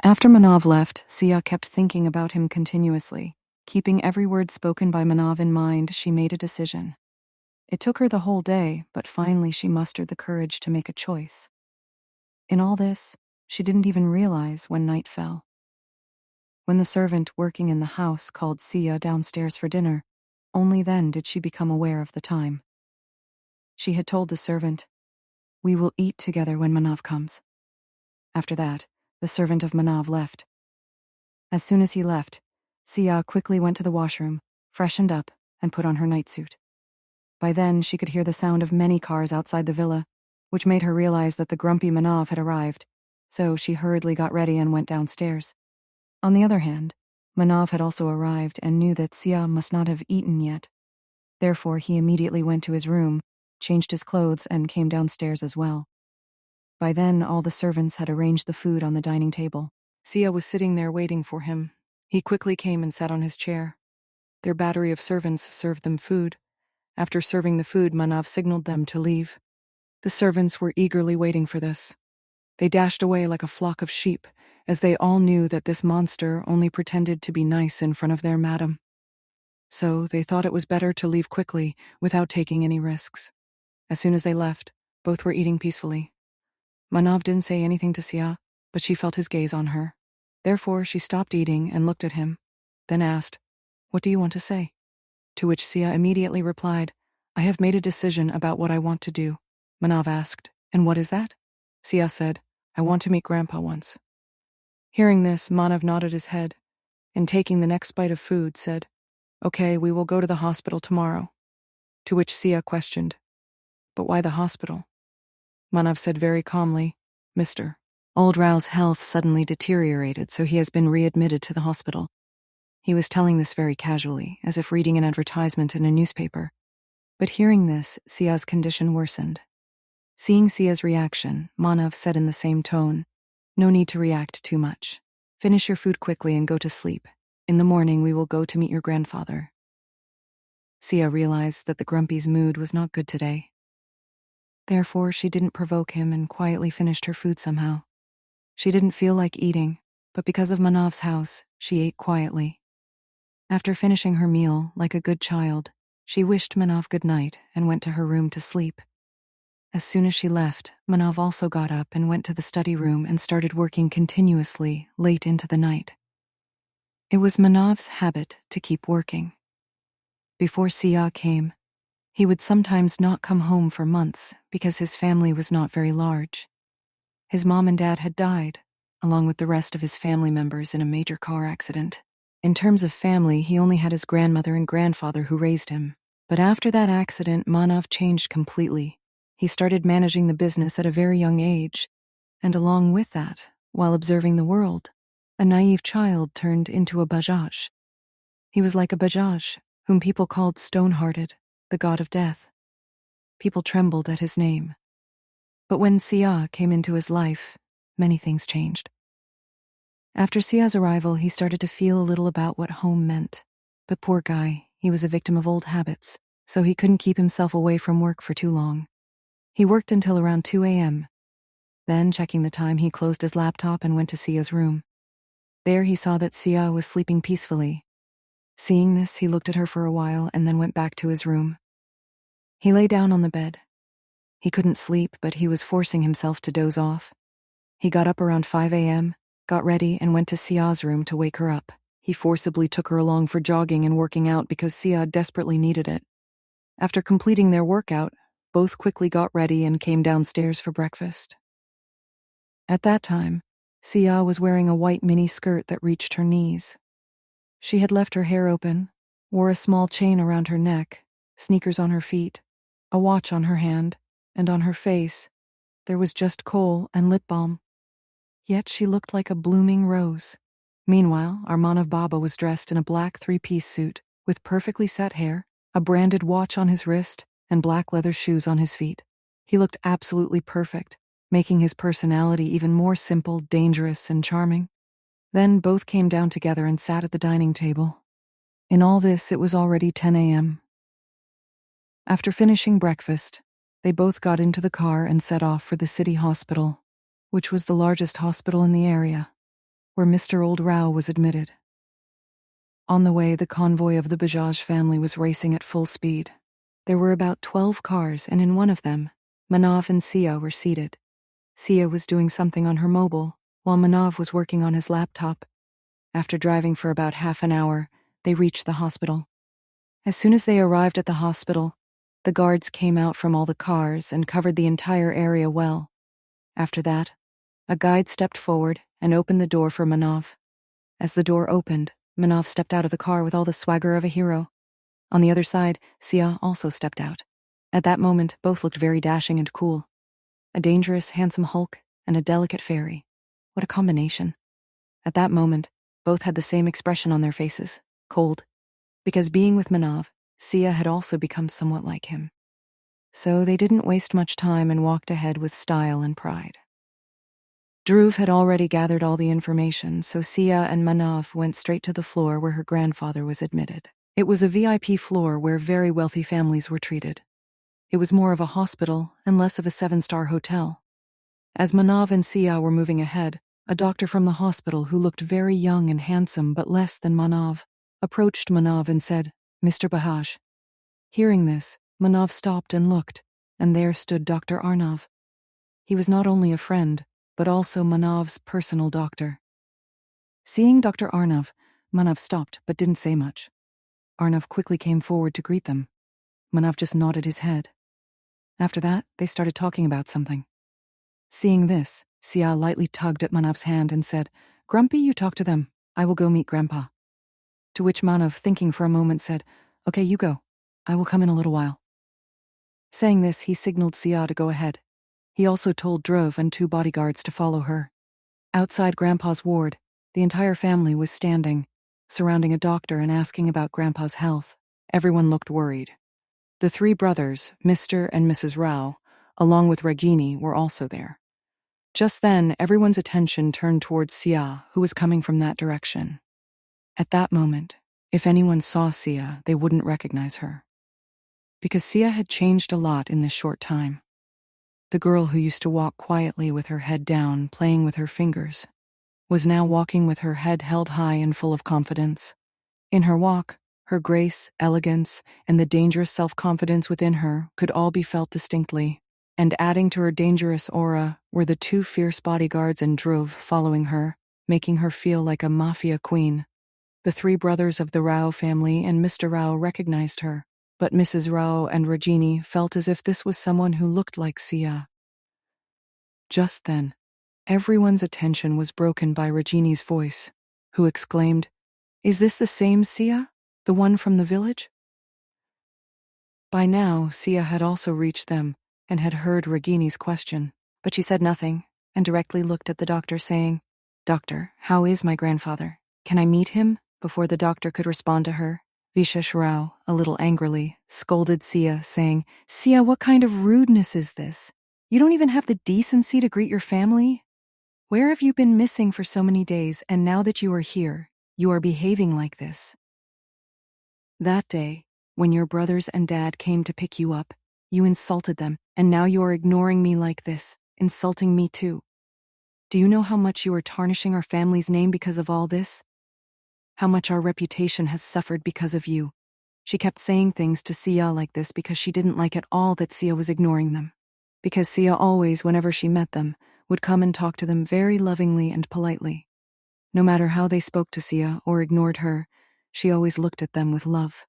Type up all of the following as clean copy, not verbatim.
After Manav left, Siya kept thinking about him continuously. Keeping every word spoken by Manav in mind, she made a decision. It took her the whole day, but finally she mustered the courage to make a choice. In all this, she didn't even realize when night fell. When the servant working in the house called Siya downstairs for dinner, only then did she become aware of the time. She had told the servant, "We will eat together when Manav comes." After that, the servant of Manav left. As soon as he left, Siya quickly went to the washroom, freshened up, and put on her nightsuit. By then, she could hear the sound of many cars outside the villa, which made her realize that the grumpy Manav had arrived, so she hurriedly got ready and went downstairs. On the other hand, Manav had also arrived and knew that Siya must not have eaten yet. Therefore, he immediately went to his room, changed his clothes, and came downstairs as well. By then, all the servants had arranged the food on the dining table. Siya was sitting there waiting for him. He quickly came and sat on his chair. Their battery of servants served them food. After serving the food, Manav signaled them to leave. The servants were eagerly waiting for this. They dashed away like a flock of sheep, as they all knew that this monster only pretended to be nice in front of their madam. So they thought it was better to leave quickly, without taking any risks. As soon as they left, both were eating peacefully. Manav didn't say anything to Siya, but she felt his gaze on her. Therefore, she stopped eating and looked at him, then asked, "What do you want to say?" To which Siya immediately replied, "I have made a decision about what I want to do." Manav asked, "And what is that?" Siya said, "I want to meet Grandpa once." Hearing this, Manav nodded his head, and taking the next bite of food, said, "Okay, we will go to the hospital tomorrow." To which Siya questioned, "But why the hospital?" Manav said very calmly, "Mr. Old Rao's health suddenly deteriorated, so he has been readmitted to the hospital." He was telling this very casually, as if reading an advertisement in a newspaper. But hearing this, Sia's condition worsened. Seeing Sia's reaction, Manav said in the same tone, "No need to react too much. Finish your food quickly and go to sleep. In the morning we will go to meet your grandfather." Siya realized that the grumpy's mood was not good today. Therefore, she didn't provoke him and quietly finished her food somehow. She didn't feel like eating, but because of Manav's house, she ate quietly. After finishing her meal, like a good child, she wished Manav good night and went to her room to sleep. As soon as she left, Manav also got up and went to the study room and started working continuously late into the night. It was Manav's habit to keep working. Before Siya came, he would sometimes not come home for months because his family was not very large. His mom and dad had died, along with the rest of his family members in a major car accident. In terms of family, he only had his grandmother and grandfather who raised him. But after that accident, Manav changed completely. He started managing the business at a very young age, and along with that, while observing the world, a naive child turned into a Bajaj. He was like a Bajaj, whom people called stone-hearted, the god of death. People trembled at his name. But when Siya came into his life, many things changed. After Sia's arrival, he started to feel a little about what home meant. But poor guy, he was a victim of old habits, so he couldn't keep himself away from work for too long. He worked until around 2 a.m. Then, checking the time, he closed his laptop and went to Sia's room. There he saw that Siya was sleeping peacefully. Seeing this, he looked at her for a while and then went back to his room. He lay down on the bed. He couldn't sleep, but he was forcing himself to doze off. He got up around 5 a.m., got ready, and went to Sia's room to wake her up. He forcibly took her along for jogging and working out because Siya desperately needed it. After completing their workout, both quickly got ready and came downstairs for breakfast. At that time, Siya was wearing a white mini skirt that reached her knees. She had left her hair open, wore a small chain around her neck, sneakers on her feet, a watch on her hand, and on her face, there was just kohl and lip balm. Yet she looked like a blooming rose. Meanwhile, Armanav Baba was dressed in a black three-piece suit, with perfectly set hair, a branded watch on his wrist, and black leather shoes on his feet. He looked absolutely perfect, making his personality even more simple, dangerous, and charming. Then both came down together and sat at the dining table. In all this, it was already 10 a.m. After finishing breakfast, they both got into the car and set off for the city hospital, which was the largest hospital in the area. where Mr. Old Rao was admitted. On the way, the convoy of the Bajaj family was racing at full speed. There were about 12 cars, and in one of them, Manav and Siya were seated. Siya was doing something on her mobile, while Manav was working on his laptop. After driving for about half an hour, they reached the hospital. As soon as they arrived at the hospital, the guards came out from all the cars and covered the entire area well. After that, a guide stepped forward and opened the door for Manav. As the door opened, Manav stepped out of the car with all the swagger of a hero. On the other side, Siya also stepped out. At that moment, both looked very dashing and cool. A dangerous, handsome Hulk and a delicate fairy. What a combination. At that moment, both had the same expression on their faces, cold. Because being with Manav, Siya had also become somewhat like him. So they didn't waste much time and walked ahead with style and pride. Dhruv had already gathered all the information, so Siya and Manav went straight to the floor where her grandfather was admitted. It was a VIP floor where very wealthy families were treated. It was more of a hospital and less of a 7-star hotel. As Manav and Siya were moving ahead, a doctor from the hospital who looked very young and handsome but less than Manav approached Manav and said, "Mr. Bajaj." Hearing this, Manav stopped and looked, and there stood Dr. Arnav. He was not only a friend, but also Manav's personal doctor. Seeing Dr. Arnav, Manav stopped but didn't say much. Arnav quickly came forward to greet them. Manav just nodded his head. After that, they started talking about something. Seeing this, Siya lightly tugged at Manav's hand and said, "Grumpy, you talk to them. I will go meet Grandpa." To which Manav, thinking for a moment, said, "Okay, you go. I will come in a little while." Saying this, he signaled Siya to go ahead. He also told Dhruv and 2 bodyguards to follow her. Outside Grandpa's ward, the entire family was standing, surrounding a doctor and asking about Grandpa's health. Everyone looked worried. The 3 brothers, Mr. and Mrs. Rao, along with Ragini, were also there. Just then, everyone's attention turned towards Siya, who was coming from that direction. At that moment, if anyone saw Siya, they wouldn't recognize her. Because Siya had changed a lot in this short time. The girl who used to walk quietly with her head down, playing with her fingers, was now walking with her head held high and full of confidence. In her walk, her grace, elegance, and the dangerous self-confidence within her could all be felt distinctly, and adding to her dangerous aura were the 2 fierce bodyguards and Dhruv following her, making her feel like a mafia queen. The 3 brothers of the Rao family and Mr. Rao recognized her, but Mrs. Rao and Rajini felt as if this was someone who looked like Siya. Just then, everyone's attention was broken by Rajini's voice, who exclaimed, "Is this the same Siya, the one from the village?" By now, Siya had also reached them and had heard Ragini's question, but she said nothing and directly looked at the doctor saying, "Doctor, how is my grandfather? Can I meet him?" Before the doctor could respond to her, Vishesh Rao, a little angrily, scolded Siya, saying, "Siya, what kind of rudeness is this? You don't even have the decency to greet your family? Where have you been missing for so many days, and now that you are here, you are behaving like this?" That day, when your brothers and dad came to pick you up, you insulted them, and now you are ignoring me like this, insulting me too. Do you know how much you are tarnishing our family's name because of all this? How much our reputation has suffered because of you. She kept saying things to Siya like this because she didn't like at all that Siya was ignoring them. Because Siya always, whenever she met them, would come and talk to them very lovingly and politely. No matter how they spoke to Siya or ignored her, she always looked at them with love.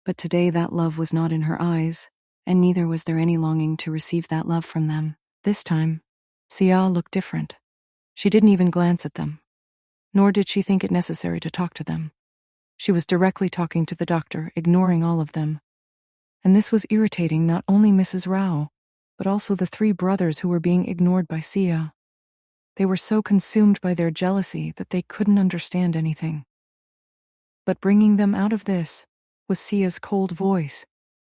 But today that love was not in her eyes, and neither was there any longing to receive that love from them. This time, Siya looked different. She didn't even glance at them, nor did she think it necessary to talk to them. She was directly talking to the doctor, ignoring all of them. And this was irritating not only Mrs. Rao, but also the 3 brothers who were being ignored by Siya. They were so consumed by their jealousy that they couldn't understand anything. But bringing them out of this was Siya's cold voice,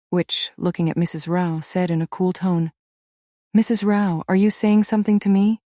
which, looking at Mrs. Rao, said in a cool tone, "Mrs. Rao, are you saying something to me?